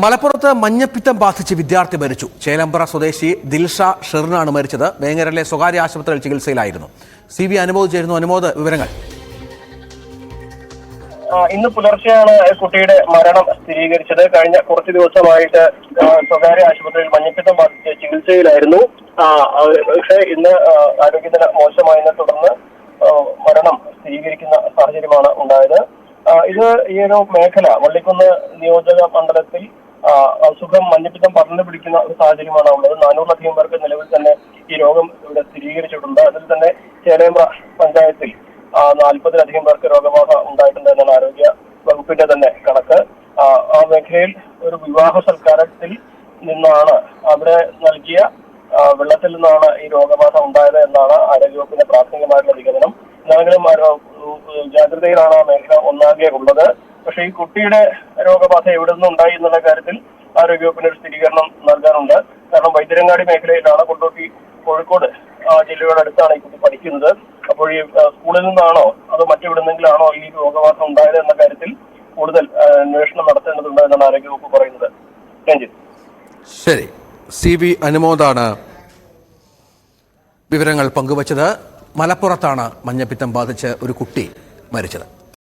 മലപ്പുറത്ത് മഞ്ഞപ്പിത്തം ബാധിച്ച് വിദ്യാർത്ഥി മരിച്ചു. ചേലമ്പ്ര സ്വദേശി ദിൽഷ ഷെറിനാണ് മരിച്ചത്. വേങ്ങരയിലെ സ്വകാര്യ ആശുപത്രിയിൽ ചികിത്സയിലായിരുന്നു. CB അനുമോദ് ചേരുന്നു. അനുമോദ്, വിവരങ്ങൾ. ഇന്ന് പുലർച്ചെയാണ് കുട്ടിയുടെ മരണം സ്ഥിരീകരിച്ചത്. കഴിഞ്ഞ കുറച്ചു ദിവസമായിട്ട് സ്വകാര്യ ആശുപത്രിയിൽ മഞ്ഞപ്പിത്തം ബാധിച്ച് ചികിത്സയിലായിരുന്നു. പക്ഷേ ഇന്ന് ആരോഗ്യനില മോശമായതിനെ തുടർന്ന് മരണം സ്ഥിരീകരിക്കുന്ന സാഹചര്യമാണ് ഉണ്ടായത്. ഇത് ഈ ഒരു മേഖല വള്ളിക്കുന്ന് നിയോജക മണ്ഡലത്തിൽ അസുഖം മഞ്ഞപ്പിത്തം പടർന്നു പിടിക്കുന്ന ഒരു സാഹചര്യമാണ് ഉള്ളത്. 400-ലധികം പേർക്ക് നിലവിൽ തന്നെ ഈ രോഗം ഇവിടെ സ്ഥിരീകരിച്ചിട്ടുണ്ട്. അതിൽ തന്നെ ചേലേമ്പ്ര പഞ്ചായത്തിൽ 40-ലധികം പേർക്ക് രോഗബാധ ഉണ്ടായിട്ടുണ്ട് എന്നാണ് ആരോഗ്യ വകുപ്പിന്റെ തന്നെ കണക്ക്. ആ മേഖലയിൽ ഒരു വിവാഹ സൽക്കാരത്തിൽ നിന്നാണ് അവിടെ നൽകിയ വെള്ളത്തിൽ നിന്നാണ് ഈ രോഗബാധ ഉണ്ടായത് എന്നാണ് ആരോഗ്യവകുപ്പിന്റെ പ്രാഥമികമായിട്ടുള്ള നിഗമനം. എന്നാലും ജാഗ്രതയിലാണ് ആ മേഖല ഒന്നാകെ ഉള്ളത്. പക്ഷേ ഈ കുട്ടിയുടെ രോഗബാധ എവിടെ നിന്നുണ്ടായി എന്നുള്ള കാര്യത്തിൽ ആരോഗ്യവകുപ്പിന് ഒരു സ്ഥിരീകരണം നൽകാനുണ്ട്. കാരണം വൈദ്യരങ്ങാടി മേഖലയിലാണ്, കൊണ്ടോട്ടി കോഴിക്കോട് ജില്ലയുടെ അടുത്താണ് ഈ കുട്ടി പഠിക്കുന്നത്. അപ്പോൾ ഈ സ്കൂളിൽ നിന്നാണോ അതോ മറ്റെവിടെന്നെങ്കിലാണോ ഈ രോഗബാധ ഉണ്ടായത് എന്ന കാര്യത്തിൽ കൂടുതൽ അന്വേഷണം നടത്തേണ്ടതുണ്ട് എന്നാണ് ആരോഗ്യവകുപ്പ് പറയുന്നത്. രഞ്ജിത്ത്. ശരി, CB അനുമോദാണ് വിവരങ്ങൾ പങ്കുവച്ചത്. മലപ്പുറത്താണ് മഞ്ഞപ്പിത്തം ബാധിച്ച് ഒരു കുട്ടി മരിച്ചത്.